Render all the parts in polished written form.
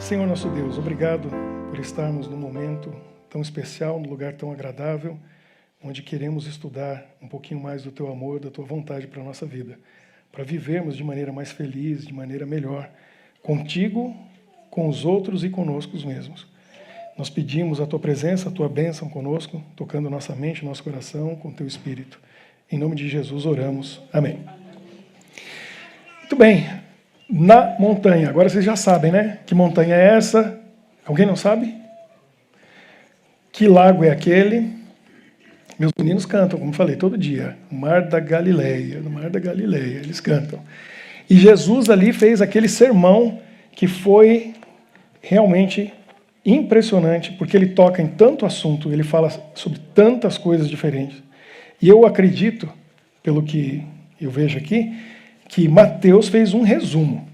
Senhor nosso Deus, obrigado por estarmos num momento tão especial, num lugar tão agradável, onde queremos estudar um pouquinho mais do Teu amor, da Tua vontade para a nossa vida, para vivermos de maneira mais feliz, de maneira melhor, contigo, com os outros e conosco mesmos. Nós pedimos a Tua presença, a Tua bênção conosco, tocando nossa mente, nosso coração, com Teu Espírito. Em nome de Jesus oramos. Amém. Muito bem. Na montanha, agora vocês já sabem, né? Que montanha é essa? Alguém não sabe? Que lago é aquele? Meus meninos cantam, como falei, todo dia. O Mar da Galileia, no Mar da Galileia, eles cantam. E Jesus ali fez aquele sermão que foi realmente impressionante, porque ele toca em tanto assunto, ele fala sobre tantas coisas diferentes. E eu acredito, pelo que eu vejo aqui, que Mateus fez um resumo,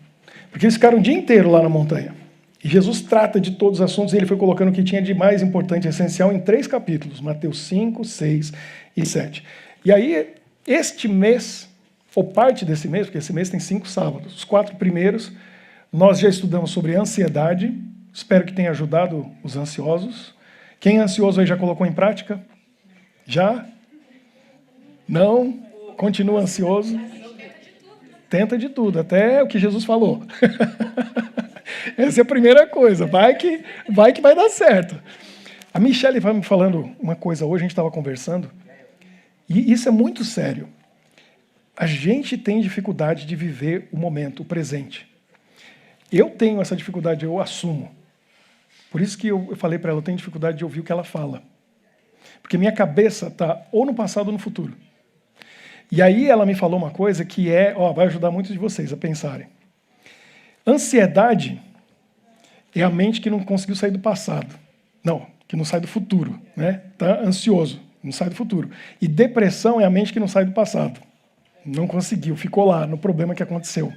porque eles ficaram o dia inteiro lá na montanha. E Jesus trata de todos os assuntos, e ele foi colocando o que tinha de mais importante e essencial em 3 capítulos, Mateus 5, 6 e 7. E aí, este mês, ou parte desse mês, porque esse mês tem 5 sábados, os 4 primeiros, nós já estudamos sobre ansiedade, espero que tenha ajudado os ansiosos. Quem é ansioso aí já colocou em prática? Já? Não? Continua ansioso? Tenta de tudo, até o que Jesus falou. Essa é a primeira coisa, vai que vai dar certo. A Michelle vai me falando uma coisa hoje, a gente estava conversando, e isso é muito sério. A gente tem dificuldade de viver o momento, o presente. Eu tenho essa dificuldade, eu assumo. Por isso que eu falei para ela, eu tenho dificuldade de ouvir o que ela fala. Porque minha cabeça está ou no passado ou no futuro. E aí ela me falou uma coisa que vai ajudar muitos de vocês a pensarem. Ansiedade é a mente que não conseguiu sair do passado. Não, que não sai do futuro, né? Está ansioso, não sai do futuro. E depressão é a mente que não sai do passado. Não conseguiu, ficou lá no problema que aconteceu.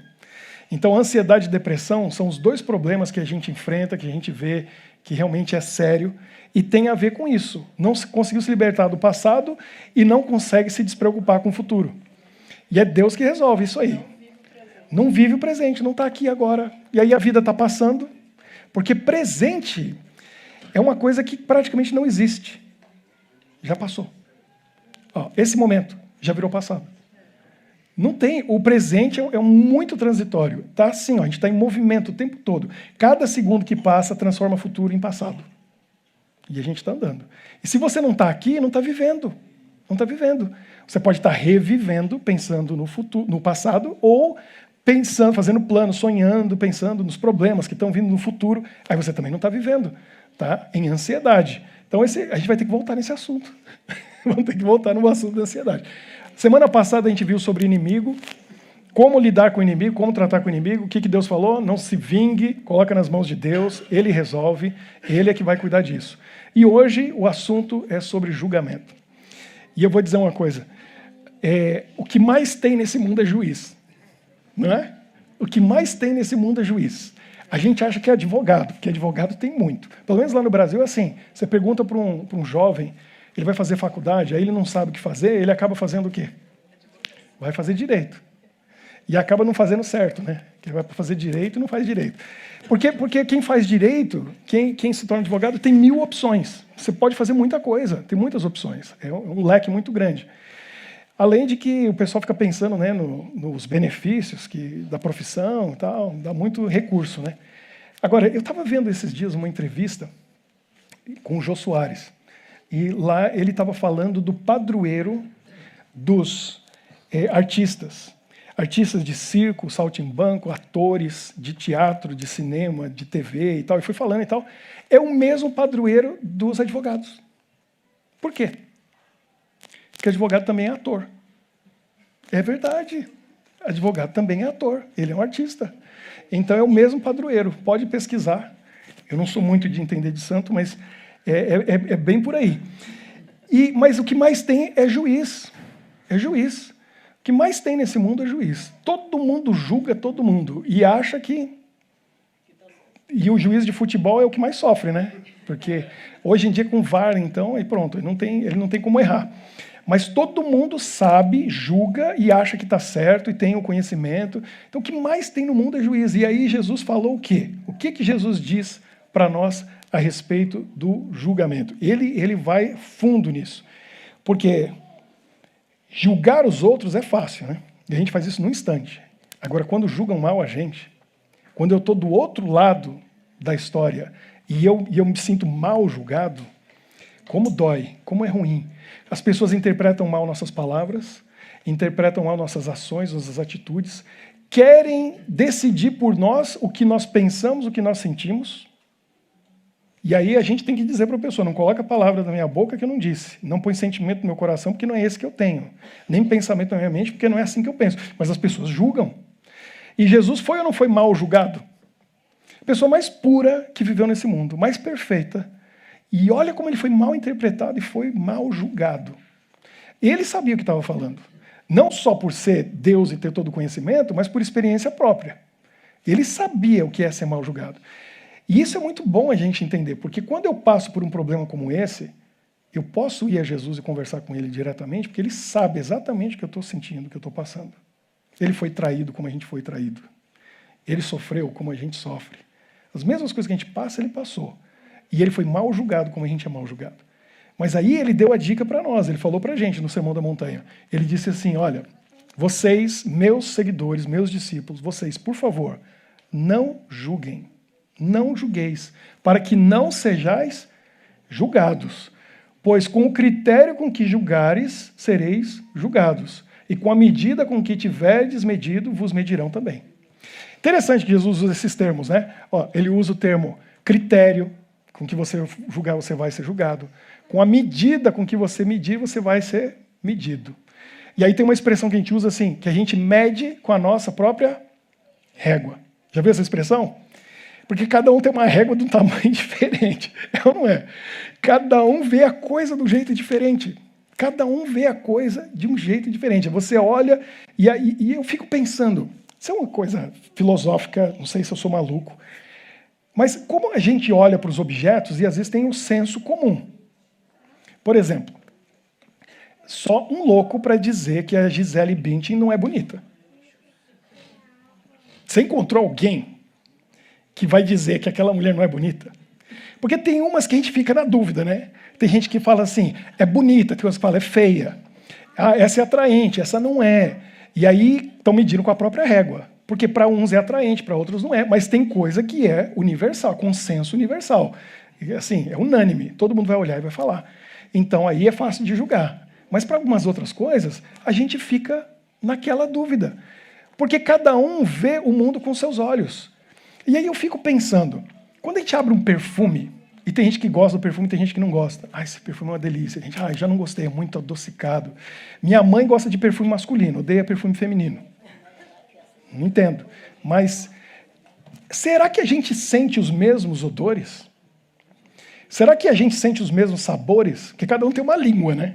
Então, ansiedade e depressão são os 2 problemas que a gente enfrenta, que a gente vê que realmente é sério, e tem a ver com isso. Não conseguiu se libertar do passado e não consegue se despreocupar com o futuro. E é Deus que resolve isso aí. Não vive o presente, não está aqui agora. E aí a vida está passando, porque presente é uma coisa que praticamente não existe. Já passou. Esse momento já virou passado. Não tem, o presente é muito transitório. Está assim, a gente está em movimento o tempo todo. Cada segundo que passa transforma futuro em passado. E a gente está andando. E se você não está aqui, não está vivendo. Não está vivendo. Você pode estar revivendo, pensando no futuro, no passado, ou pensando, fazendo planos, sonhando, pensando nos problemas que estão vindo no futuro. Aí você também não está vivendo. Está em ansiedade. Então a gente vai ter que voltar nesse assunto. Vamos ter que voltar no assunto da ansiedade. Semana passada a gente viu sobre inimigo, como lidar com o inimigo, como tratar com o inimigo. O que Deus falou? Não se vingue, coloca nas mãos de Deus, Ele resolve, Ele é que vai cuidar disso. E hoje o assunto é sobre julgamento. E eu vou dizer uma coisa, o que mais tem nesse mundo é juiz, não é? O que mais tem nesse mundo é juiz. A gente acha que é advogado, porque advogado tem muito. Pelo menos lá no Brasil é assim, você pergunta para um jovem, ele vai fazer faculdade, aí ele não sabe o que fazer, ele acaba fazendo o quê? Vai fazer direito. E acaba não fazendo certo, né? Que vai fazer direito e não faz direito. Porque quem faz direito, quem se torna advogado, tem 1000 opções. Você pode fazer muita coisa, tem muitas opções. É um leque muito grande. Além de que o pessoal fica pensando, né, nos benefícios da profissão e tal, dá muito recurso, né? Agora, eu estava vendo esses dias uma entrevista com o Jô Soares. E lá ele estava falando do padroeiro dos artistas. Artistas de circo, saltimbanco, atores de teatro, de cinema, de TV e tal. E foi falando e tal. É o mesmo padroeiro dos advogados. Por quê? Porque advogado também é ator. É verdade. Advogado também é ator. Ele é um artista. Então é o mesmo padroeiro. Pode pesquisar. Eu não sou muito de entender de santo, mas é bem por aí. Mas o que mais tem é juiz. É juiz. O que mais tem nesse mundo é juiz. Todo mundo julga todo mundo e acha que... E o juiz de futebol é o que mais sofre, né? Porque hoje em dia com VAR, então, aí pronto, ele não tem como errar. Mas todo mundo sabe, julga e acha que está certo e tem o conhecimento. Então, o que mais tem no mundo é juiz. E aí Jesus falou o quê? O que Jesus diz para nós a respeito do julgamento? Ele vai fundo nisso. Porque julgar os outros é fácil, né? E a gente faz isso num instante. Agora, quando julgam mal a gente, quando eu estou do outro lado da história e eu me sinto mal julgado, como dói, como é ruim. As pessoas interpretam mal nossas palavras, interpretam mal nossas ações, nossas atitudes, querem decidir por nós o que nós pensamos, o que nós sentimos. E aí a gente tem que dizer para a pessoa, não coloca a palavra na minha boca que eu não disse. Não põe sentimento no meu coração porque não é esse que eu tenho. Nem pensamento na minha mente porque não é assim que eu penso. Mas as pessoas julgam. E Jesus foi ou não foi mal julgado? A pessoa mais pura que viveu nesse mundo, mais perfeita. E olha como ele foi mal interpretado e foi mal julgado. Ele sabia o que estava falando. Não só por ser Deus e ter todo o conhecimento, mas por experiência própria. Ele sabia o que é ser mal julgado. E isso é muito bom a gente entender, porque quando eu passo por um problema como esse, eu posso ir a Jesus e conversar com ele diretamente, porque ele sabe exatamente o que eu estou sentindo, o que eu estou passando. Ele foi traído como a gente foi traído. Ele sofreu como a gente sofre. As mesmas coisas que a gente passa, ele passou. E ele foi mal julgado como a gente é mal julgado. Mas aí ele deu a dica para nós, ele falou para a gente no Sermão da Montanha. Ele disse assim, olha, vocês, meus seguidores, meus discípulos, vocês, por favor, não julguem. Não julgueis, para que não sejais julgados. Pois com o critério com que julgares, sereis julgados. E com a medida com que tiverdes medido, vos medirão também. Interessante que Jesus usa esses termos, né? Ó, ele usa o termo critério, com que você julgar, você vai ser julgado. Com a medida com que você medir, você vai ser medido. E aí tem uma expressão que a gente usa assim, que a gente mede com a nossa própria régua. Já viu essa expressão? Porque cada um tem uma régua de um tamanho diferente. É ou não é? Cada um vê a coisa de um jeito diferente. Cada um vê a coisa de um jeito diferente. Você olha e eu fico pensando, isso é uma coisa filosófica, não sei se eu sou maluco, mas como a gente olha para os objetos e às vezes tem um senso comum. Por exemplo, só um louco para dizer que a Gisele Bündchen não é bonita. Você encontrou alguém que vai dizer que aquela mulher não é bonita? Porque tem umas que a gente fica na dúvida, né? Tem gente que fala assim, é bonita, tem outras que falam, é feia. Ah, essa é atraente, essa não é. E aí estão medindo com a própria régua. Porque para uns é atraente, para outros não é. Mas tem coisa que é universal, consenso universal. E, assim, é unânime, todo mundo vai olhar e vai falar. Então aí é fácil de julgar. Mas para algumas outras coisas, a gente fica naquela dúvida. Porque cada um vê o mundo com seus olhos. E aí eu fico pensando, quando a gente abre um perfume, e tem gente que gosta do perfume, tem gente que não gosta. Ah, esse perfume é uma delícia. A gente, já não gostei, é muito adocicado. Minha mãe gosta de perfume masculino, odeia perfume feminino. Não entendo. Mas será que a gente sente os mesmos odores? Será que a gente sente os mesmos sabores? Porque cada um tem uma língua, né?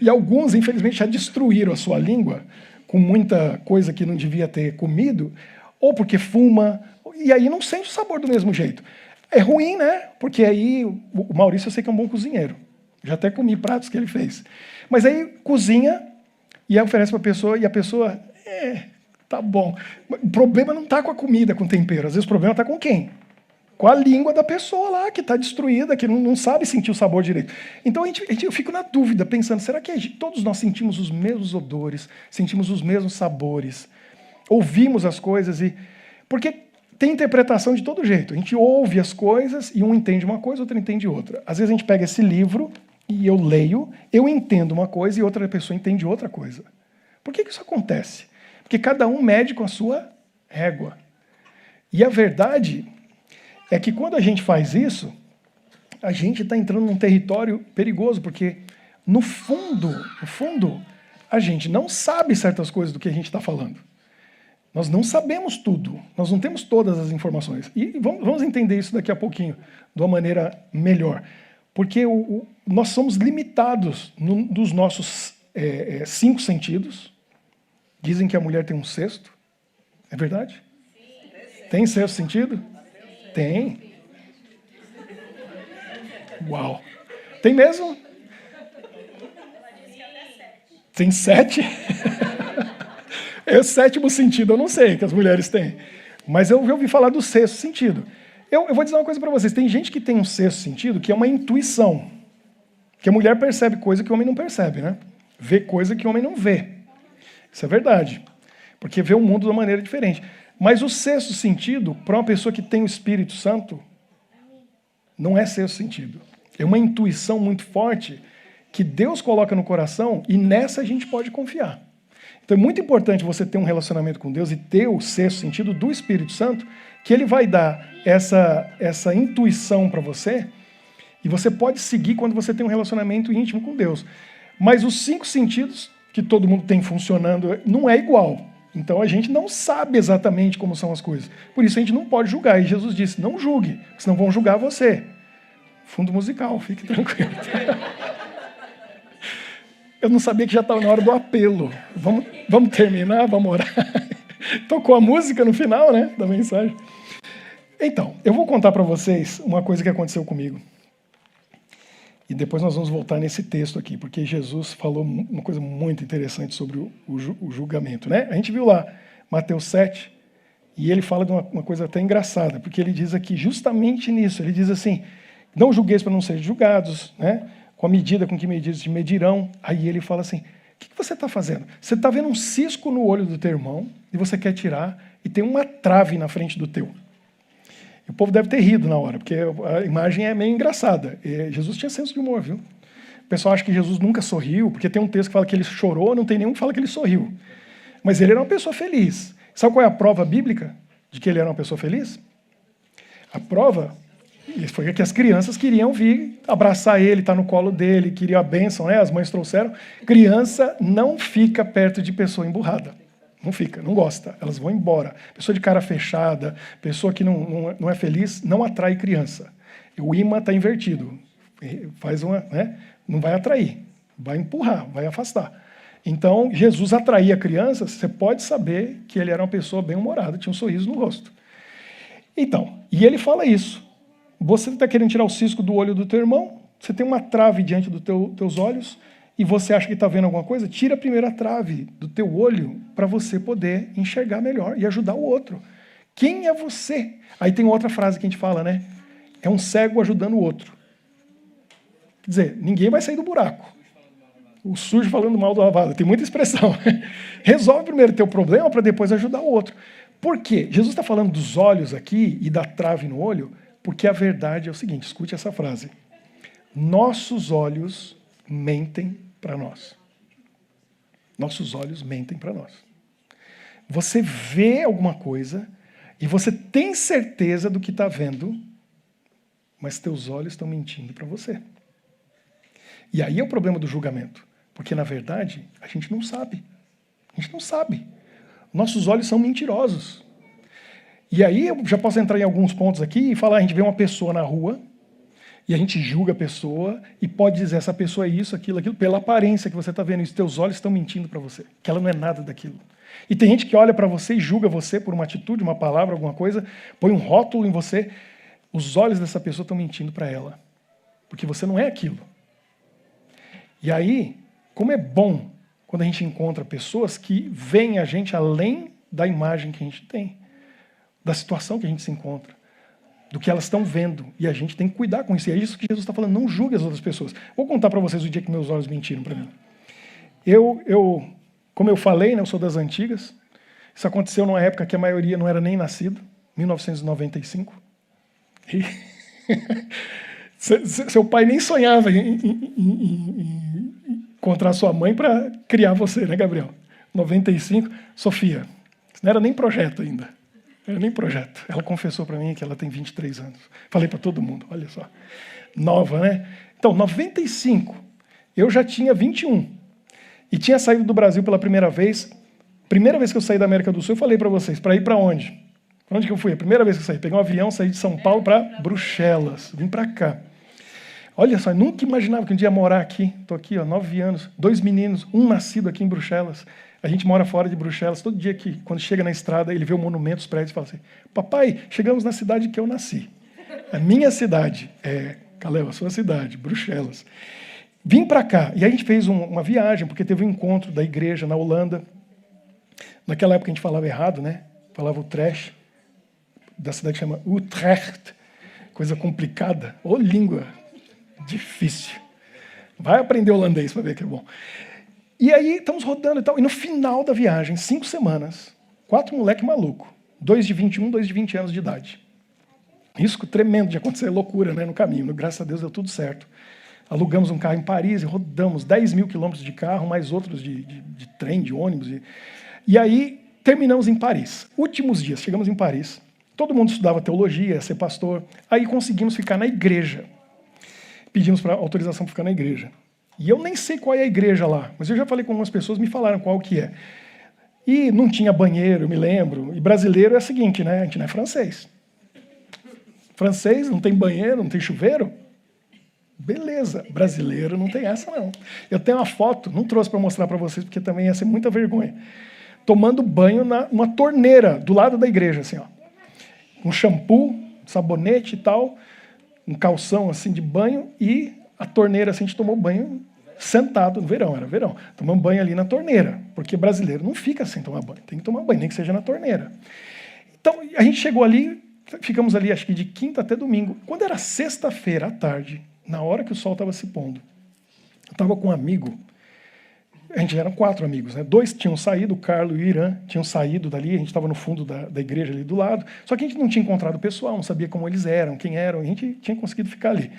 E alguns, infelizmente, já destruíram a sua língua com muita coisa que não devia ter comido, ou porque fuma, e aí não sente o sabor do mesmo jeito. É ruim, né? Porque aí o Maurício eu sei que é um bom cozinheiro. Já até comi pratos que ele fez. Mas aí cozinha e aí oferece para a pessoa, e a pessoa, tá bom. O problema não está com a comida, com o tempero. Às vezes o problema está com quem? Com a língua da pessoa lá, que está destruída, que não sabe sentir o sabor direito. Então eu fico na dúvida, pensando, será que todos nós sentimos os mesmos odores, sentimos os mesmos sabores, ouvimos as coisas e... Porque tem interpretação de todo jeito. A gente ouve as coisas e um entende uma coisa, outro entende outra. Às vezes a gente pega esse livro e eu leio, eu entendo uma coisa e outra pessoa entende outra coisa. Por que isso acontece? Porque cada um mede com a sua régua. E a verdade é que quando a gente faz isso, a gente está entrando num território perigoso, porque no fundo, a gente não sabe certas coisas do que a gente está falando. Nós não sabemos tudo, nós não temos todas as informações. E vamos entender isso daqui a pouquinho, de uma maneira melhor. Porque nós somos limitados dos nossos 5 sentidos. Dizem que a mulher tem um sexto. É verdade? Sim. Tem sexto sentido? Tem. Uau. Tem mesmo? Tem 7? O sétimo sentido eu não sei que as mulheres têm. Mas eu já ouvi falar do sexto sentido. Eu vou dizer uma coisa para vocês. Tem gente que tem um sexto sentido que é uma intuição. Que a mulher percebe coisa que o homem não percebe, né? Vê coisa que o homem não vê. Isso é verdade. Porque vê o mundo de uma maneira diferente. Mas o sexto sentido, para uma pessoa que tem o Espírito Santo, não é sexto sentido. É uma intuição muito forte que Deus coloca no coração e nessa a gente pode confiar. Então é muito importante você ter um relacionamento com Deus e ter o sexto sentido do Espírito Santo, que ele vai dar essa intuição para você e você pode seguir quando você tem um relacionamento íntimo com Deus. Mas os 5 sentidos que todo mundo tem funcionando não é igual. Então a gente não sabe exatamente como são as coisas. Por isso a gente não pode julgar. E Jesus disse, não julgue, senão vão julgar você. Fundo musical, fique tranquilo. Eu não sabia que já estava na hora do apelo. Vamos terminar, vamos orar. Tocou a música no final, né, da mensagem. Então, eu vou contar para vocês uma coisa que aconteceu comigo. E depois nós vamos voltar nesse texto aqui, porque Jesus falou uma coisa muito interessante sobre o julgamento, né? A gente viu lá Mateus 7, e ele fala de uma coisa até engraçada, porque ele diz aqui justamente nisso, ele diz assim, não julgueis para não serem julgados, né? Com a medida com que medidas te medirão. Aí ele fala assim, o que você está fazendo? Você está vendo um cisco no olho do teu irmão, e você quer tirar, e tem uma trave na frente do teu. E o povo deve ter rido na hora, porque a imagem é meio engraçada. E Jesus tinha senso de humor, viu? O pessoal acha que Jesus nunca sorriu, porque tem um texto que fala que ele chorou, não tem nenhum que fala que ele sorriu. Mas ele era uma pessoa feliz. Sabe qual é a prova bíblica de que ele era uma pessoa feliz? A prova foi que as crianças queriam vir abraçar ele, estar no colo dele, queriam a bênção, né? As mães trouxeram. Criança não fica perto de pessoa emburrada. Não fica, não gosta, elas vão embora. Pessoa de cara fechada, pessoa que não é feliz, não atrai criança. O imã está invertido. Faz né? Não vai atrair, vai empurrar, vai afastar. Então, Jesus atraía crianças, você pode saber que ele era uma pessoa bem-humorada, tinha um sorriso no rosto. Então, e ele fala isso. Você está querendo tirar o cisco do olho do teu irmão, você tem uma trave diante dos teus olhos, e você acha que está vendo alguma coisa, tira a primeira trave do teu olho para você poder enxergar melhor e ajudar o outro. Quem é você? Aí tem outra frase que a gente fala, né? É um cego ajudando o outro. Quer dizer, ninguém vai sair do buraco. O sujo falando mal do lavado. Tem muita expressão. Resolve primeiro o teu problema para depois ajudar o outro. Por quê? Jesus está falando dos olhos aqui e da trave no olho, porque a verdade é o seguinte, escute essa frase. Nossos olhos mentem para nós. Nossos olhos mentem para nós. Você vê alguma coisa e você tem certeza do que está vendo, mas teus olhos estão mentindo para você. E aí é o problema do julgamento, porque na verdade a gente não sabe. A gente não sabe. Nossos olhos são mentirosos. E aí eu já posso entrar em alguns pontos aqui e falar, a gente vê uma pessoa na rua, e a gente julga a pessoa e pode dizer, essa pessoa é isso, aquilo, pela aparência que você está vendo. Os teus olhos estão mentindo para você, que ela não é nada daquilo. E tem gente que olha para você e julga você por uma atitude, uma palavra, alguma coisa, põe um rótulo em você. Os olhos dessa pessoa estão mentindo para ela, porque você não é aquilo. E aí, como é bom quando a gente encontra pessoas que veem a gente além da imagem que a gente tem, da situação que a gente se encontra, do que elas estão vendo, e a gente tem que cuidar com isso. E é isso que Jesus está falando, não julgue as outras pessoas. Vou contar para vocês o dia que meus olhos mentiram para mim. Como eu falei, né, eu sou das antigas, isso aconteceu numa época que a maioria não era nem nascido, 1995. E seu pai nem sonhava em encontrar sua mãe para criar você, né, Gabriel? 95, Sofia. Isso não era nem projeto ainda. Nem projeto. Ela confessou para mim que ela tem 23 anos. Falei para todo mundo, olha só. Nova, né? Então, 95, eu já tinha 21. E tinha saído do Brasil pela primeira vez. Primeira vez que eu saí da América do Sul, eu falei para vocês, para ir para onde? Para onde que eu fui? A primeira vez que eu saí. Peguei um avião, saí de São Paulo para Bruxelas. Vim para cá. Olha só, eu nunca imaginava que um dia ia morar aqui. Estou aqui, 9 anos. 2 meninos, um nascido aqui em Bruxelas. A gente mora fora de Bruxelas, todo dia que, quando chega na estrada, ele vê o monumento, os prédios e fala assim, papai, chegamos na cidade que eu nasci. A minha cidade, Calel, a sua cidade, Bruxelas. Vim para cá, e aí a gente fez uma viagem, porque teve um encontro da igreja na Holanda. Naquela época a gente falava errado, né? Falava Utrecht, da cidade que chama Utrecht. Coisa complicada. Ô, língua difícil. Vai aprender holandês para ver que é bom. E aí estamos rodando e tal. E no final da viagem, 5 semanas, 4 moleque maluco. 2 de 21, 2 de 20 anos de idade. Risco tremendo de acontecer loucura, né, no caminho. Graças a Deus deu tudo certo. Alugamos um carro em Paris e rodamos 10 mil quilômetros de carro, mais outros de trem, de ônibus. E aí terminamos em Paris. Últimos dias, chegamos em Paris. Todo mundo estudava teologia, ia ser pastor. Aí conseguimos ficar na igreja. Pedimos para autorização para ficar na igreja. E eu nem sei qual é a igreja lá, mas eu já falei com algumas pessoas, me falaram qual que é. E não tinha banheiro, eu me lembro. E brasileiro é o seguinte, né? A gente não é francês. Francês não tem banheiro, não tem chuveiro? Beleza, brasileiro não tem essa não. Eu tenho uma foto, não trouxe para mostrar para vocês, porque também ia ser muita vergonha. Tomando banho numa torneira, do lado da igreja, assim, ó. Com shampoo, sabonete e tal, um calção assim de banho e a torneira, assim, a gente tomou banho sentado no verão, era verão. Tomamos banho ali na torneira, porque brasileiro não fica sem tomar banho, tem que tomar banho, nem que seja na torneira. Então, a gente chegou ali, ficamos ali acho que de quinta até domingo. Quando era sexta-feira à tarde, na hora que o sol estava se pondo, eu estava com um amigo, a gente eram 4 amigos, né? 2 tinham saído, o Carlos e o Irã tinham saído dali, a gente estava no fundo da igreja ali do lado, só que a gente não tinha encontrado o pessoal, não sabia como eles eram, quem eram, a gente tinha conseguido ficar ali.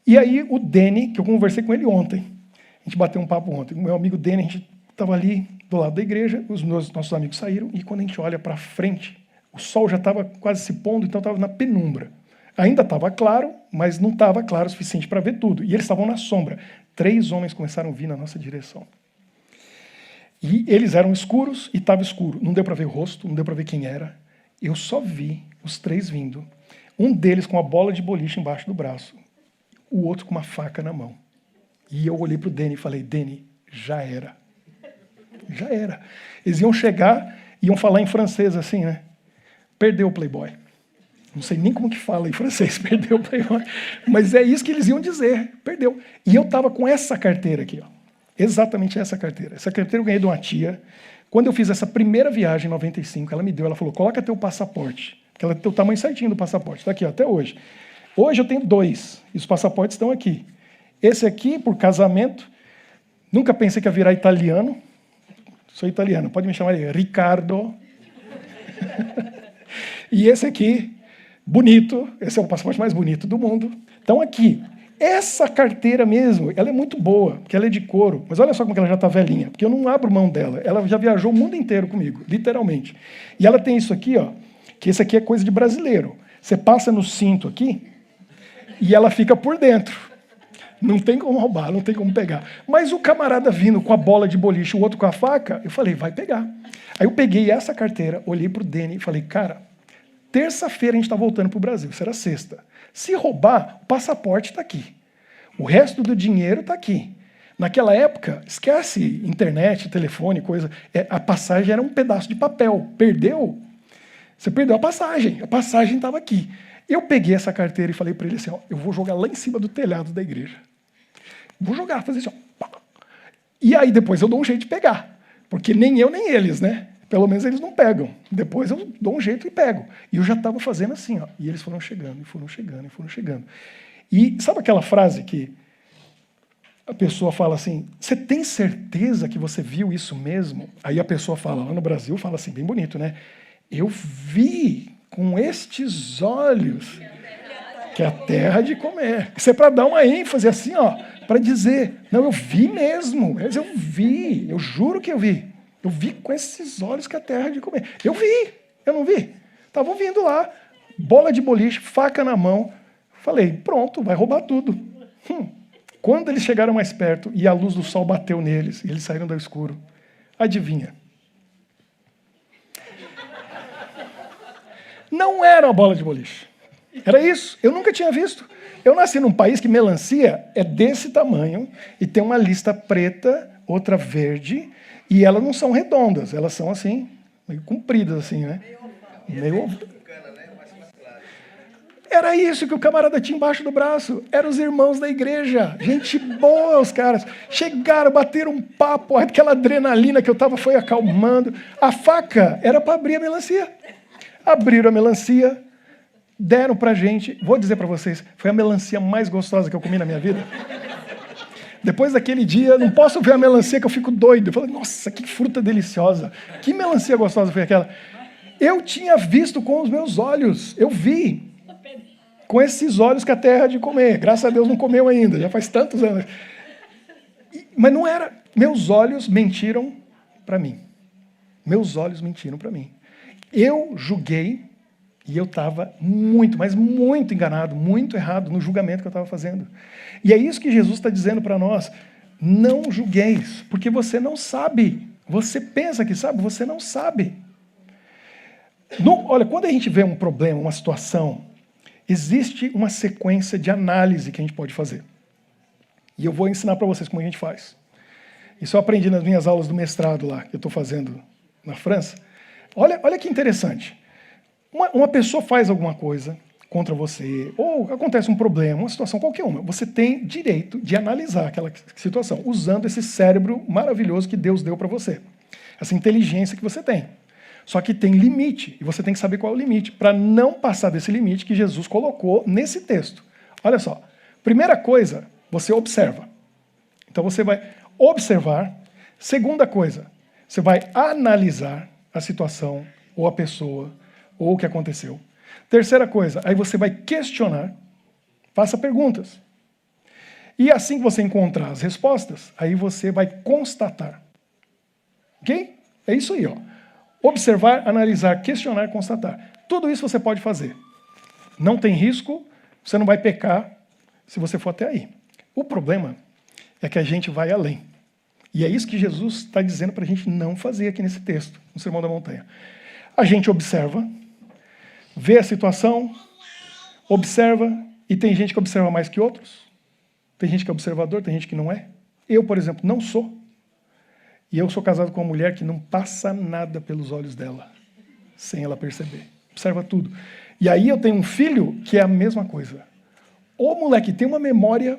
E aí o Deni, que eu conversei com ele ontem, a gente bateu um papo ontem, o meu amigo Deni, a gente estava ali do lado da igreja, os nossos amigos saíram, e quando a gente olha para frente, o sol já estava quase se pondo, então estava na penumbra. Ainda estava claro, mas não estava claro o suficiente para ver tudo. E eles estavam na sombra. 3 homens começaram a vir na nossa direção. E eles eram escuros e estava escuro. Não deu para ver o rosto, não deu para ver quem era. Eu só vi os 3 vindo. Um deles com a bola de boliche embaixo do braço. O outro com uma faca na mão. E eu olhei para o Deni e falei, Deni, já era. Já era. Eles iam chegar, iam falar em francês assim, né? Perdeu o Playboy. Não sei nem como que fala em francês, perdeu o Playboy. Mas é isso que eles iam dizer, perdeu. E eu estava com essa carteira aqui, ó. Exatamente essa carteira. Essa carteira eu ganhei de uma tia. Quando eu fiz essa primeira viagem em 95, ela me deu, ela falou, coloca teu passaporte. Porque ela tem o tamanho certinho do passaporte. Está aqui, ó, até hoje. Hoje eu tenho 2, e os passaportes estão aqui. Esse aqui, por casamento, nunca pensei que ia virar italiano. Sou italiano, pode me chamar de Riccardo. E esse aqui, bonito, esse é o passaporte mais bonito do mundo. Então aqui, essa carteira mesmo, ela é muito boa, porque ela é de couro, mas olha só como que ela já está velhinha, porque eu não abro mão dela, ela já viajou o mundo inteiro comigo, literalmente. E ela tem isso aqui, ó, que esse aqui é coisa de brasileiro. Você passa no cinto aqui, e ela fica por dentro. Não tem como roubar, não tem como pegar. Mas o camarada vindo com a bola de boliche, o outro com a faca, eu falei, vai pegar. Aí eu peguei essa carteira, olhei para o Deni e falei, cara, terça-feira a gente está voltando para o Brasil, será sexta. Se roubar, o passaporte está aqui. O resto do dinheiro está aqui. Naquela época, esquece internet, telefone, coisa. A passagem era um pedaço de papel. Perdeu? Você perdeu a passagem estava aqui. Eu peguei essa carteira e falei para ele assim, ó, eu vou jogar lá em cima do telhado da igreja. Vou jogar, fazer assim, ó. Pá. E aí depois eu dou um jeito de pegar. Porque nem eu, nem eles, né? Pelo menos eles não pegam. Depois eu dou um jeito e pego. E eu já estava fazendo assim, ó. E eles foram chegando, e foram chegando, e foram chegando. E sabe aquela frase que a pessoa fala assim, você tem certeza que você viu isso mesmo? Aí a pessoa fala, lá no Brasil, fala assim, bem bonito, né? Eu vi com estes olhos que é a terra de comer. Isso é para dar uma ênfase assim, ó, para dizer, não, eu vi mesmo, mas eu vi, eu juro que eu vi. Eu vi com esses olhos que é a terra de comer. Eu vi, eu não vi. Estavam vindo lá, bola de boliche, faca na mão. Falei, pronto, vai roubar tudo. Quando eles chegaram mais perto e a luz do sol bateu neles, e eles saíram do escuro, adivinha? Não era uma bola de boliche. Era isso. Eu nunca tinha visto. Eu nasci num país que melancia é desse tamanho e tem uma lista preta, outra verde, e elas não são redondas, elas são assim, meio compridas assim, né? Meio... Era isso que o camarada tinha embaixo do braço. Eram os irmãos da igreja. Gente boa, os caras. Chegaram, bateram um papo, aquela adrenalina que eu estava foi acalmando. A faca era para abrir a melancia. Abriram a melancia, deram para a gente. Vou dizer para vocês, foi a melancia mais gostosa que eu comi na minha vida. Depois daquele dia, não posso ver a melancia que eu fico doido. Eu falei, nossa, que fruta deliciosa. Que melancia gostosa foi aquela. Eu tinha visto com os meus olhos. Eu vi. Com esses olhos que a terra há de comer. Graças a Deus não comeu ainda. Já faz tantos anos. Mas não era. Meus olhos mentiram para mim. Meus olhos mentiram para mim. Eu julguei e eu estava muito, mas muito enganado, muito errado no julgamento que eu estava fazendo. E é isso que Jesus está dizendo para nós. Não julgueis, porque você não sabe. Você pensa que sabe, você não sabe. Olha, quando a gente vê um problema, uma situação, existe uma sequência de análise que a gente pode fazer. E eu vou ensinar para vocês como a gente faz. Isso eu aprendi nas minhas aulas do mestrado lá, que eu estou fazendo na França. Olha que interessante. Uma pessoa faz alguma coisa contra você, ou acontece um problema, uma situação qualquer uma. Você tem direito de analisar aquela situação, usando esse cérebro maravilhoso que Deus deu para você. Essa inteligência que você tem. Só que tem limite, e você tem que saber qual é o limite, para não passar desse limite que Jesus colocou nesse texto. Olha só, primeira coisa, você observa. Então você vai observar. Segunda coisa, você vai analisar a situação, ou a pessoa, ou o que aconteceu. Terceira coisa, aí você vai questionar, faça perguntas. E assim que você encontrar as respostas, aí você vai constatar. Ok? É isso aí, ó. Observar, analisar, questionar, constatar. Tudo isso você pode fazer. Não tem risco, você não vai pecar se você for até aí. O problema é que a gente vai além. E é isso que Jesus está dizendo para a gente não fazer aqui nesse texto, no Sermão da Montanha. A gente observa, vê a situação, observa, e tem gente que observa mais que outros. Tem gente que é observador, tem gente que não é. Eu, por exemplo, não sou. E eu sou casado com uma mulher que não passa nada pelos olhos dela, sem ela perceber. Observa tudo. E aí eu tenho um filho que é a mesma coisa. O moleque tem uma memória,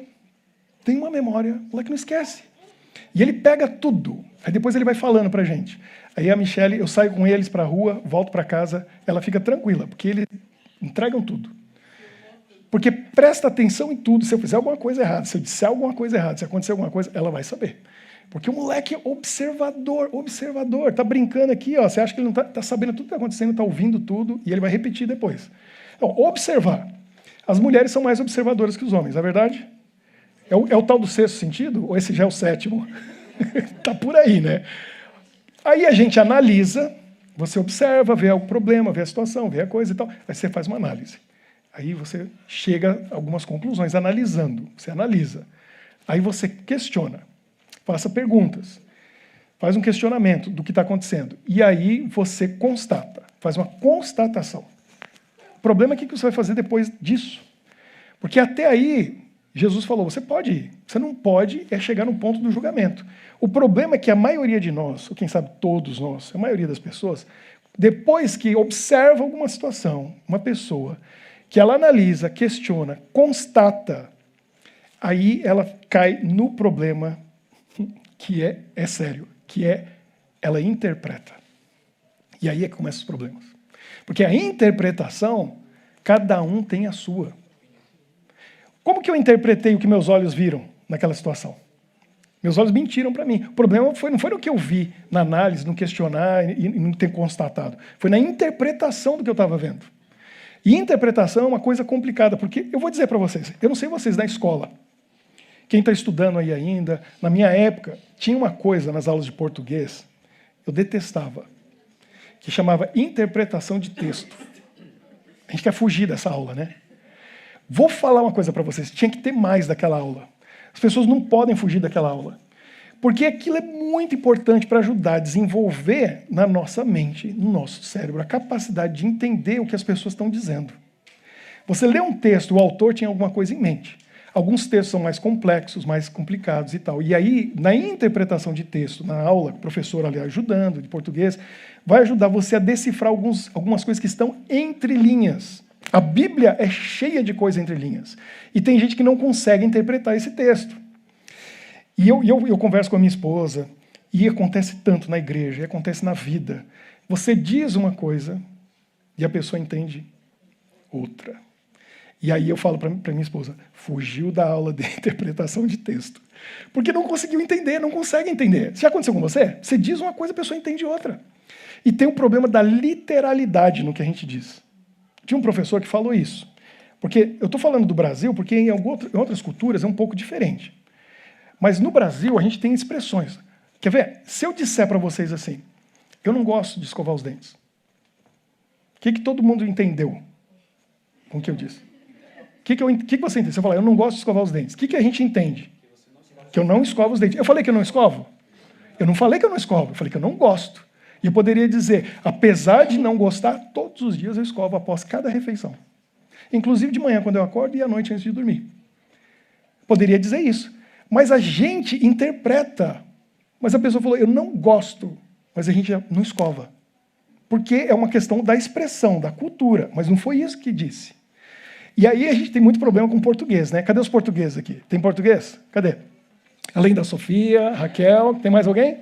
o moleque não esquece. E ele pega tudo. Aí depois ele vai falando pra gente. Aí a Michelle, eu saio com eles pra rua, volto pra casa, ela fica tranquila, porque eles entregam tudo. Porque presta atenção em tudo. Se eu fizer alguma coisa errada, se eu disser alguma coisa errada, se acontecer alguma coisa, ela vai saber. Porque o moleque é observador, tá brincando aqui, ó, você acha que ele não tá sabendo tudo que está acontecendo, está ouvindo tudo, e ele vai repetir depois. Então, observar. As mulheres são mais observadoras que os homens, é verdade? É o tal do sexto sentido? Ou esse já é o sétimo? Tá por aí, né? Aí a gente analisa, você observa, vê o problema, vê a situação, vê a coisa e tal, aí você faz uma análise. Aí você chega a algumas conclusões, analisando, você analisa. Aí você questiona. Faça perguntas, faz um questionamento do que está acontecendo. E aí você constata, faz uma constatação. O problema é o que você vai fazer depois disso. Porque até aí, Jesus falou, você pode ir. Você não pode chegar no ponto do julgamento. O problema é que a maioria de nós, ou quem sabe todos nós, a maioria das pessoas, depois que observa alguma situação, uma pessoa, que ela analisa, questiona, constata, aí ela cai no problema que é sério, que ela interpreta. E aí é que começam os problemas. Porque a interpretação, cada um tem a sua. Como que eu interpretei o que meus olhos viram naquela situação? Meus olhos mentiram para mim. O problema não foi no que eu vi na análise, no questionar e não ter constatado. Foi na interpretação do que eu estava vendo. E interpretação é uma coisa complicada, porque eu vou dizer para vocês, eu não sei vocês na escola, quem está estudando aí ainda, na minha época, tinha uma coisa nas aulas de português, eu detestava, que chamava interpretação de texto. A gente quer fugir dessa aula, né? Vou falar uma coisa para vocês, tinha que ter mais daquela aula. As pessoas não podem fugir daquela aula. Porque aquilo é muito importante para ajudar a desenvolver na nossa mente, no nosso cérebro, a capacidade de entender o que as pessoas estão dizendo. Você lê um texto, o autor tinha alguma coisa em mente. Alguns textos são mais complexos, mais complicados e tal. E aí, na interpretação de texto, na aula, o professor ali ajudando, de português, vai ajudar você a decifrar algumas coisas que estão entre linhas. A Bíblia é cheia de coisa entre linhas. E tem gente que não consegue interpretar esse texto. E eu converso com a minha esposa, e acontece tanto na igreja, e acontece na vida. Você diz uma coisa e a pessoa entende outra. E aí eu falo para minha esposa, fugiu da aula de interpretação de texto. Porque não conseguiu entender, não consegue entender. Já aconteceu com você? Você diz uma coisa, a pessoa entende outra. E tem o problema da literalidade no que a gente diz. Tinha um professor que falou isso. Porque eu estou falando do Brasil, porque em outras culturas é um pouco diferente. Mas no Brasil a gente tem expressões. Quer ver? Se eu disser para vocês assim, eu não gosto de escovar os dentes. O que todo mundo entendeu com o que eu disse? O que você entende? Se eu falar, eu não gosto de escovar os dentes. O que a gente entende? Que eu não escovo os dentes. Eu falei que eu não escovo? Eu não falei que eu não escovo, eu falei que eu não gosto. E eu poderia dizer, apesar de não gostar, todos os dias eu escovo após cada refeição. Inclusive de manhã, quando eu acordo, e à noite antes de dormir. Poderia dizer isso. Mas a gente interpreta. Mas a pessoa falou, eu não gosto, mas a gente não escova. Porque é uma questão da expressão, da cultura. Mas não foi isso que disse. E aí a gente tem muito problema com português, né? Cadê os portugueses aqui? Tem português? Cadê? Além da Sofia, Raquel, tem mais alguém?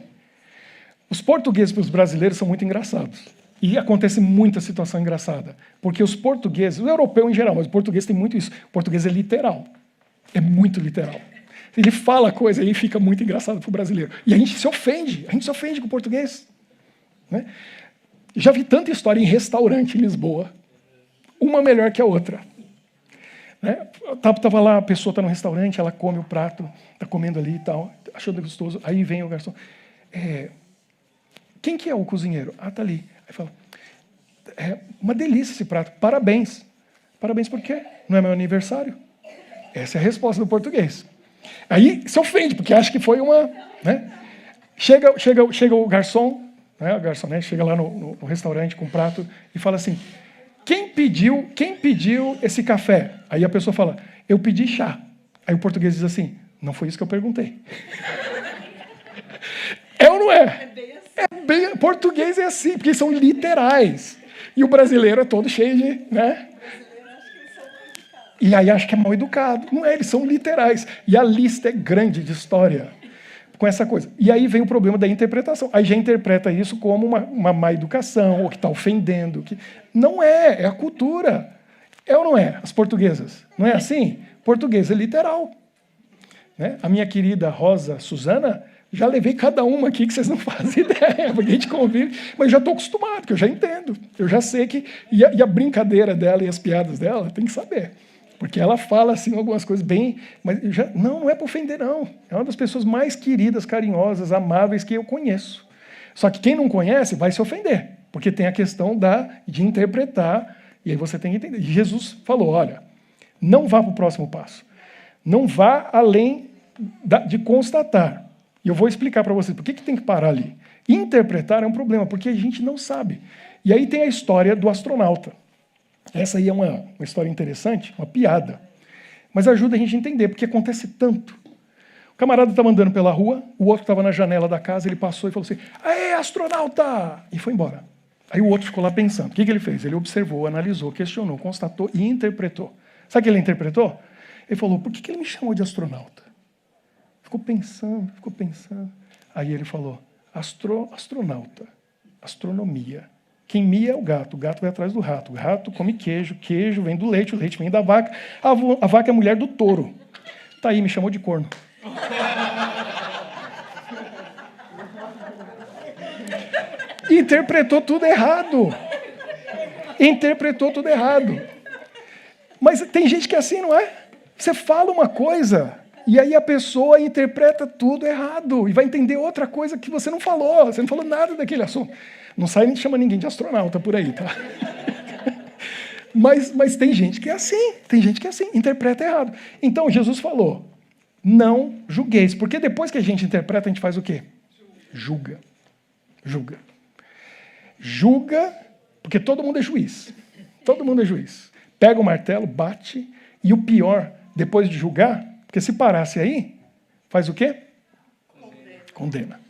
Os portugueses para os brasileiros são muito engraçados. E acontece muita situação engraçada. Porque os portugueses, o europeu em geral, mas o português tem muito isso. O português é literal. É muito literal. Ele fala coisa e fica muito engraçado para o brasileiro. E a gente se ofende com o português. Né? Já vi tanta história em restaurante em Lisboa, uma melhor que a outra. Né? Tava lá, a pessoa está no restaurante, ela come o prato, está comendo ali e tal, achando gostoso. Aí vem o garçom. Quem que é o cozinheiro? Ah, está ali. Aí fala, uma delícia esse prato, parabéns. Parabéns por quê? Não é meu aniversário? Essa é a resposta do português. Aí se ofende, porque acha que foi uma... Né? Chega o garçom, né? O garçom, né? Chega lá no restaurante com o prato e fala assim, quem pediu esse café? Aí a pessoa fala, eu pedi chá. Aí o português diz assim, não foi isso que eu perguntei. É ou não é? Português é assim, porque são literais. E o brasileiro é todo cheio de... Né? E aí acha que é mal educado. Não é, eles são literais. E a lista é grande de história com essa coisa. E aí vem o problema da interpretação. Aí já interpreta isso como uma má educação, ou que está ofendendo. Não é a cultura. É ou não é? As portuguesas. Não é assim? Português é literal. Né? A minha querida Rosa Suzana, já levei cada uma aqui que vocês não fazem ideia, porque a gente convive, mas já estou acostumado, porque eu já entendo. Eu já sei que... E a brincadeira dela e as piadas dela, tem que saber. Porque ela fala assim algumas coisas bem... Mas não é para ofender, não. É uma das pessoas mais queridas, carinhosas, amáveis que eu conheço. Só que quem não conhece vai se ofender, porque tem a questão de interpretar, e aí você tem que entender. Jesus falou, olha, não vá para o próximo passo. Não vá além de constatar. E eu vou explicar para vocês por que tem que parar ali. Interpretar é um problema, porque a gente não sabe. E aí tem a história do astronauta. Essa aí é uma história interessante, uma piada. Mas ajuda a gente a entender, porque acontece tanto. O camarada estava andando pela rua, o outro estava na janela da casa, ele passou e falou assim, aê, astronauta! E foi embora. Aí o outro ficou lá pensando. O que ele fez? Ele observou, analisou, questionou, constatou e interpretou. Sabe o que ele interpretou? Ele falou, por que ele me chamou de astronauta? Ficou pensando. Aí ele falou, astronauta, astronomia. Quem mia é o gato vai atrás do rato. O rato come queijo, queijo vem do leite, o leite vem da vaca. A vaca é a mulher do touro. Tá aí, me chamou de corno. Interpretou tudo errado. Mas tem gente que é assim, não é? Você fala uma coisa e aí a pessoa interpreta tudo errado e vai entender outra coisa que você não falou. Você não falou nada daquele assunto. Não sai nem chama ninguém de astronauta por aí, tá? Mas tem gente que é assim, interpreta errado. Então Jesus falou, não julgueis, porque depois que a gente interpreta, a gente faz o quê? Julga, porque todo mundo é juiz. Pega o martelo, bate, e o pior, depois de julgar, porque se parasse aí, faz o quê? Condena.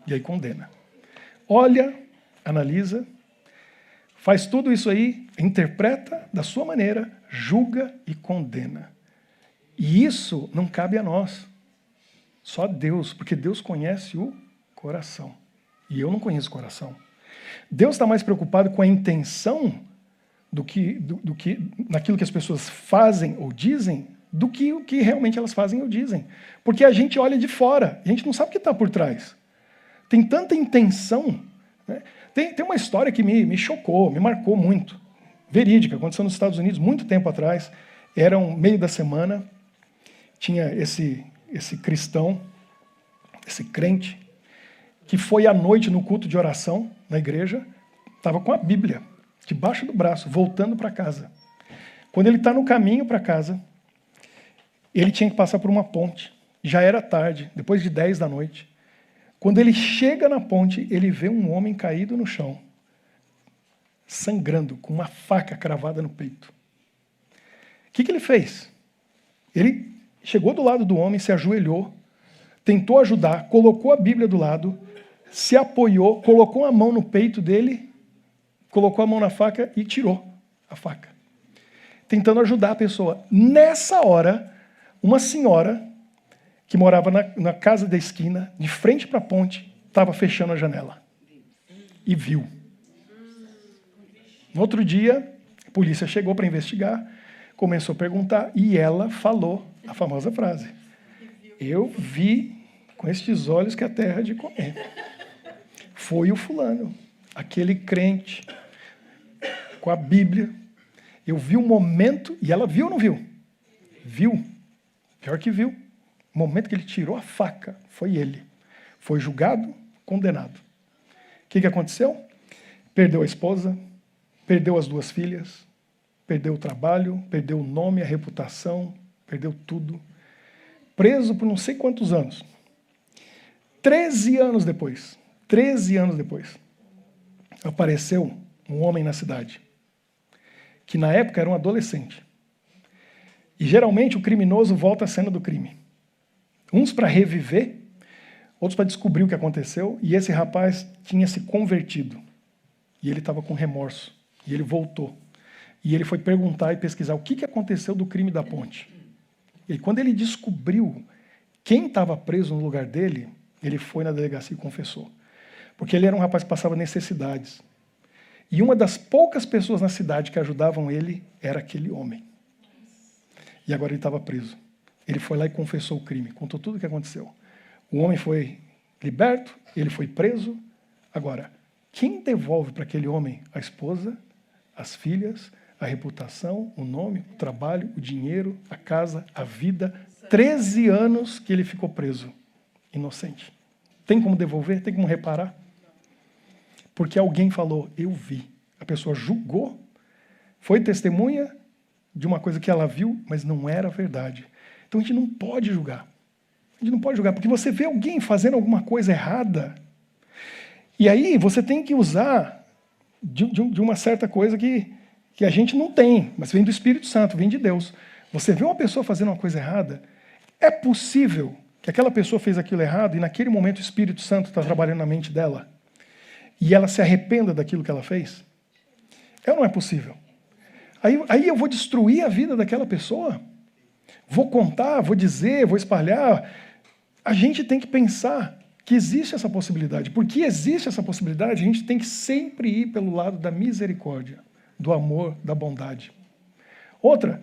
E aí condena. Olha, analisa, faz tudo isso aí, interpreta da sua maneira, julga e condena. E isso não cabe a nós. Só a Deus, porque Deus conhece o coração. E eu não conheço o coração. Deus está mais preocupado com a intenção do que naquilo que as pessoas fazem ou dizem, do que o que realmente elas fazem ou dizem. Porque a gente olha de fora, a gente não sabe o que está por trás. Tem tanta intenção. Né? Tem uma história que me chocou, me marcou muito. Verídica, aconteceu nos Estados Unidos muito tempo atrás. Era um meio da semana, tinha esse cristão, esse crente, que foi à noite no culto de oração na igreja, estava com a Bíblia debaixo do braço, voltando para casa. Quando ele está no caminho para casa, ele tinha que passar por uma ponte. Já era tarde, depois de 10 da noite. Quando ele chega na ponte, ele vê um homem caído no chão, sangrando, com uma faca cravada no peito. O que ele fez? Ele chegou do lado do homem, se ajoelhou, tentou ajudar, colocou a Bíblia do lado, se apoiou, colocou a mão no peito dele, colocou a mão na faca e tirou a faca, tentando ajudar a pessoa. Nessa hora, uma senhora que morava na casa da esquina, de frente para a ponte, estava fechando a janela e viu. No outro dia, a polícia chegou para investigar, começou a perguntar e ela falou a famosa frase: eu vi com estes olhos que a terra de comer. Foi o fulano, aquele crente, com a Bíblia. Eu vi um momento, e ela viu ou não viu? Viu. Pior que viu. O momento que ele tirou a faca, foi ele. Foi julgado, condenado. O que aconteceu? Perdeu a esposa, perdeu as 2 filhas, perdeu o trabalho, perdeu o nome, a reputação, perdeu tudo. Preso por não sei quantos anos. 13 anos depois, apareceu um homem na cidade, que na época era um adolescente. E geralmente o criminoso volta à cena do crime. Uns para reviver, outros para descobrir o que aconteceu, e esse rapaz tinha se convertido. E ele estava com remorso. E ele voltou. E ele foi perguntar e pesquisar o que aconteceu do crime da ponte. E quando ele descobriu quem estava preso no lugar dele, ele foi na delegacia e confessou. Porque ele era um rapaz que passava necessidades. E uma das poucas pessoas na cidade que ajudavam ele era aquele homem. E agora ele estava preso. Ele foi lá e confessou o crime, contou tudo o que aconteceu. O homem foi liberto, ele foi preso. Agora, quem devolve para aquele homem a esposa, as filhas, a reputação, o nome, o trabalho, o dinheiro, a casa, a vida? 13 anos que ele ficou preso, inocente. Tem como devolver? Tem como reparar? Porque alguém falou, eu vi. A pessoa julgou, foi testemunha de uma coisa que ela viu, mas não era verdade. Então a gente não pode julgar. A gente não pode julgar, porque você vê alguém fazendo alguma coisa errada, e aí você tem que usar de uma certa coisa que a gente não tem, mas vem do Espírito Santo, vem de Deus. Você vê uma pessoa fazendo uma coisa errada, é possível que aquela pessoa fez aquilo errado e naquele momento o Espírito Santo está trabalhando na mente dela e ela se arrependa daquilo que ela fez? É ou não é possível? Aí eu vou destruir a vida daquela pessoa? Vou contar, vou dizer, vou espalhar? A gente tem que pensar que existe essa possibilidade. Porque existe essa possibilidade, a gente tem que sempre ir pelo lado da misericórdia, do amor, da bondade. Outra,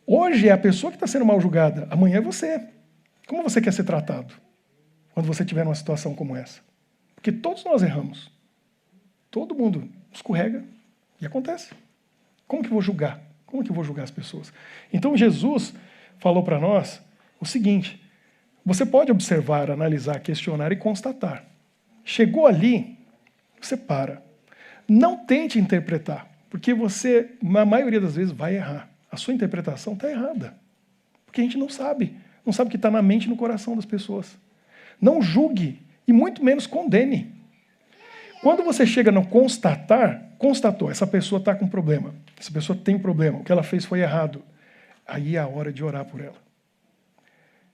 hoje é a pessoa que está sendo mal julgada, amanhã é você. Como você quer ser tratado quando você estiver numa situação como essa? Porque todos nós erramos. Todo mundo escorrega e acontece. Como que eu vou julgar? Como que eu vou julgar as pessoas? Então Jesus falou para nós o seguinte: você pode observar, analisar, questionar e constatar. Chegou ali, você para. Não tente interpretar, porque você, na maioria das vezes, vai errar. A sua interpretação está errada. Porque a gente não sabe. Não sabe o que está na mente e no coração das pessoas. Não julgue e muito menos condene. Quando você chega no constatar, constatou, essa pessoa está com problema. Essa pessoa tem problema, o que ela fez foi errado. Aí é a hora de orar por ela.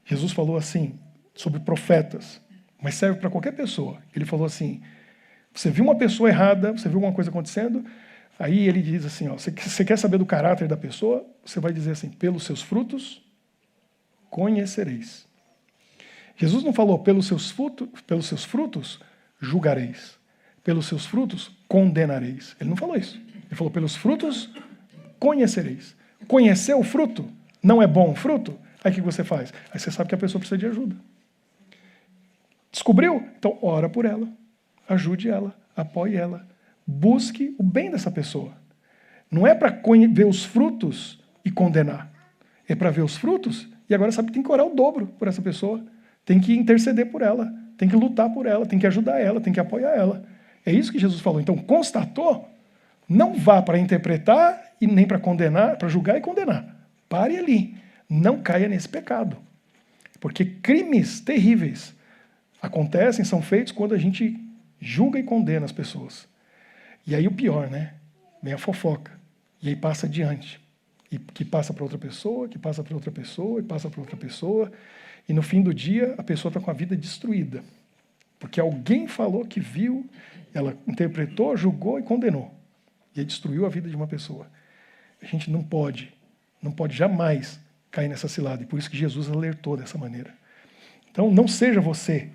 Jesus falou assim, sobre profetas, mas serve para qualquer pessoa. Ele falou assim, Você viu uma pessoa errada, você viu alguma coisa acontecendo, aí ele diz assim, ó, você quer saber do caráter da pessoa? Você vai dizer assim, pelos seus frutos conhecereis. Jesus não falou, pelos seus frutos julgareis. Pelos seus frutos condenareis. Ele não falou isso. Ele falou, pelos frutos conhecereis. Conhecer o fruto não é bom o fruto? Aí o que você faz? Aí você sabe que a pessoa precisa de ajuda. Descobriu? Então ora por ela. Ajude ela. Apoie ela. Busque o bem dessa pessoa. Não é para ver os frutos e condenar. É para ver os frutos e agora sabe que tem que orar o dobro por essa pessoa. Tem que interceder por ela. Tem que lutar por ela. Tem que ajudar ela. Tem que apoiar ela. É isso que Jesus falou. Então, constatou, não vá para interpretar e nem para condenar, para julgar e condenar. Pare ali. Não caia nesse pecado. Porque crimes terríveis acontecem, são feitos quando a gente julga e condena as pessoas. E aí o pior, né? Vem a fofoca. E aí passa adiante. E que passa para outra pessoa, que passa para outra pessoa, e passa para outra pessoa. E no fim do dia, a pessoa está com a vida destruída. Porque alguém falou que viu, ela interpretou, julgou e condenou. E aí destruiu a vida de uma pessoa. A gente não pode jamais cair nessa cilada. E por isso que Jesus alertou dessa maneira. Então, não seja você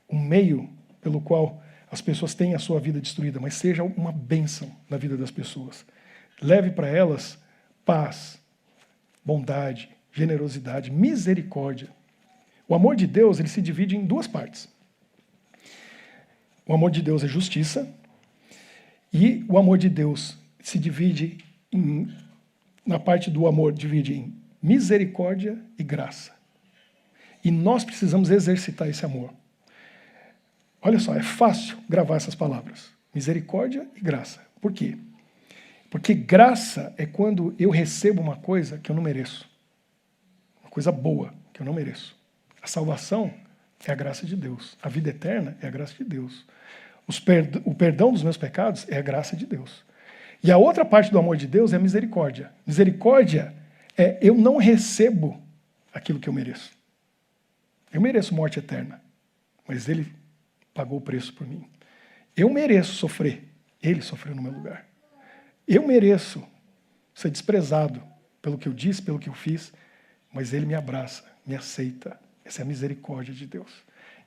um meio pelo qual as pessoas têm a sua vida destruída, mas seja uma bênção na vida das pessoas. Leve para elas paz, bondade, generosidade, misericórdia. O amor de Deus, ele se divide em duas partes. O amor de Deus é justiça e o amor de Deus se divide na parte do amor, divide em misericórdia e graça. E nós precisamos exercitar esse amor. Olha só, é fácil gravar essas palavras. Misericórdia e graça. Por quê? Porque graça é quando eu recebo uma coisa que eu não mereço. Uma coisa boa que eu não mereço. A salvação é a graça de Deus. A vida eterna é a graça de Deus. O perdão dos meus pecados é a graça de Deus. E a outra parte do amor de Deus é a misericórdia. Misericórdia é eu não recebo aquilo que eu mereço. Eu mereço morte eterna, mas Ele pagou o preço por mim. Eu mereço sofrer, Ele sofreu no meu lugar. Eu mereço ser desprezado pelo que eu disse, pelo que eu fiz, mas Ele me abraça, me aceita. Essa é a misericórdia de Deus.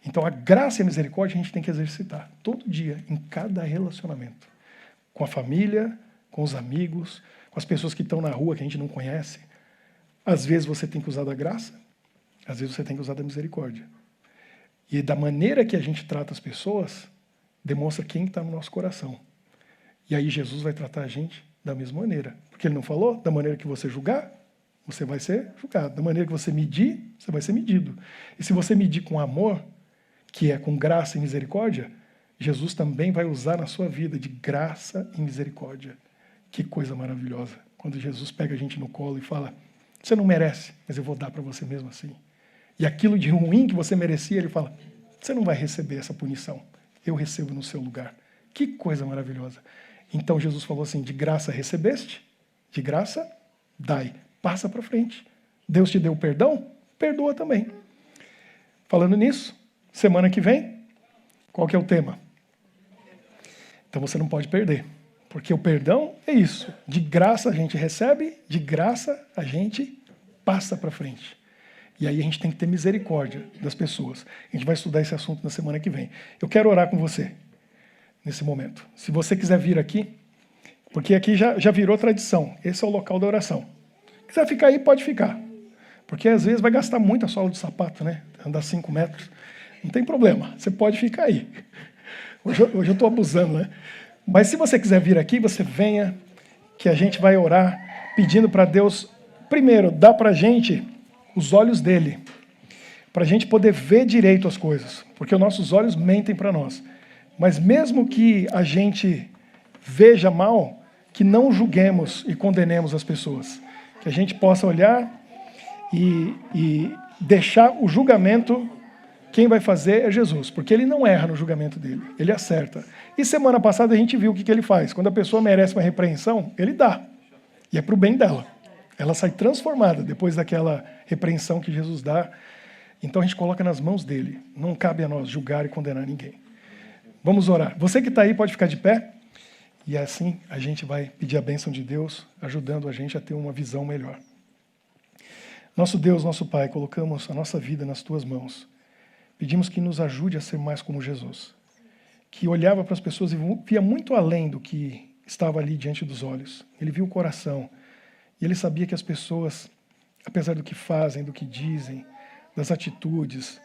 Então a graça e a misericórdia a gente tem que exercitar todo dia, em cada relacionamento. Com a família, com os amigos, com as pessoas que estão na rua que a gente não conhece. Às vezes você tem que usar da graça, às vezes você tem que usar da misericórdia. E da maneira que a gente trata as pessoas, demonstra quem está no nosso coração. E aí Jesus vai tratar a gente da mesma maneira. Porque Ele não falou? Da maneira que você julgar, você vai ser julgado. Da maneira que você medir, você vai ser medido. E se você medir com amor, que é com graça e misericórdia, Jesus também vai usar na sua vida de graça e misericórdia. Que coisa maravilhosa. Quando Jesus pega a gente no colo e fala, você não merece, mas eu vou dar para você mesmo assim. E aquilo de ruim que você merecia, Ele fala, você não vai receber essa punição. Eu recebo no seu lugar. Que coisa maravilhosa. Então Jesus falou assim, de graça recebeste, de graça dai. Passa para frente. Deus te deu perdão? Perdoa também. Falando nisso, semana que vem, qual que é o tema? Então você não pode perder. Porque o perdão é isso. De graça a gente recebe, de graça a gente passa para frente. E aí a gente tem que ter misericórdia das pessoas. A gente vai estudar esse assunto na semana que vem. Eu quero orar com você nesse momento. Se você quiser vir aqui, porque aqui já virou tradição. Esse é o local da oração. Se quiser ficar aí, pode ficar. Porque às vezes vai gastar muito a sola do sapato, né? Andar 5 metros. Não tem problema, você pode ficar aí. Hoje eu estou abusando, né? Mas se você quiser vir aqui, você venha, que a gente vai orar, pedindo para Deus, primeiro, dar para a gente os olhos dele, para a gente poder ver direito as coisas, porque os nossos olhos mentem para nós. Mas mesmo que a gente veja mal, que não julguemos e condenemos as pessoas, que a gente possa olhar e deixar o julgamento, quem vai fazer é Jesus, porque Ele não erra no julgamento dele, Ele acerta. E semana passada a gente viu o que Ele faz, quando a pessoa merece uma repreensão, Ele dá, e é para o bem dela. Ela sai transformada depois daquela repreensão que Jesus dá. Então a gente coloca nas mãos dele. Não cabe a nós julgar e condenar ninguém. Vamos orar. Você que está aí pode ficar de pé. E assim a gente vai pedir a bênção de Deus, ajudando a gente a ter uma visão melhor. Nosso Deus, nosso Pai, colocamos a nossa vida nas Tuas mãos. Pedimos que nos ajude a ser mais como Jesus, que olhava para as pessoas e via muito além do que estava ali diante dos olhos. Ele viu o coração e ele sabia que as pessoas, apesar do que fazem, do que dizem, das atitudes,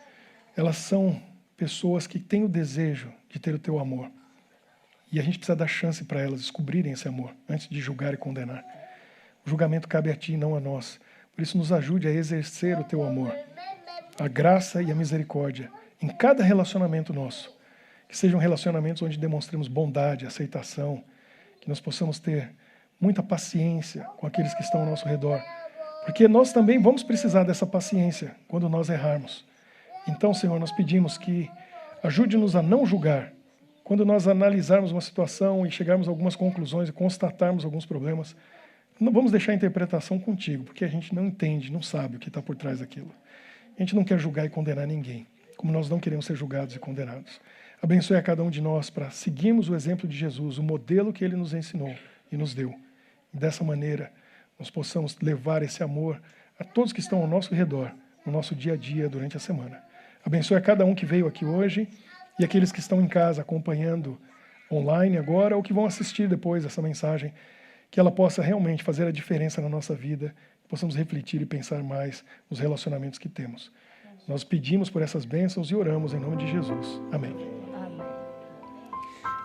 elas são pessoas que têm o desejo de ter o Teu amor. E a gente precisa dar chance para elas descobrirem esse amor antes de julgar e condenar. O julgamento cabe a Ti e não a nós. Por isso, nos ajude a exercer o Teu amor, a graça e a misericórdia em cada relacionamento nosso. Que sejam relacionamentos onde demonstremos bondade, aceitação, que nós possamos ter muita paciência com aqueles que estão ao nosso redor. Porque nós também vamos precisar dessa paciência quando nós errarmos. Então, Senhor, nós pedimos que ajude-nos a não julgar. Quando nós analisarmos uma situação e chegarmos a algumas conclusões e constatarmos alguns problemas, não vamos deixar a interpretação contigo, porque a gente não entende, não sabe o que está por trás daquilo. A gente não quer julgar e condenar ninguém, como nós não queremos ser julgados e condenados. Abençoe a cada um de nós para seguirmos o exemplo de Jesus, o modelo que Ele nos ensinou e nos deu. E dessa maneira, nós possamos levar esse amor a todos que estão ao nosso redor, no nosso dia a dia, durante a semana. Abençoe a cada um que veio aqui hoje e aqueles que estão em casa acompanhando online agora ou que vão assistir depois essa mensagem, que ela possa realmente fazer a diferença na nossa vida, que possamos refletir e pensar mais nos relacionamentos que temos. Nós pedimos por essas bênçãos e oramos em nome de Jesus. Amém.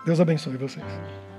Deus abençoe vocês.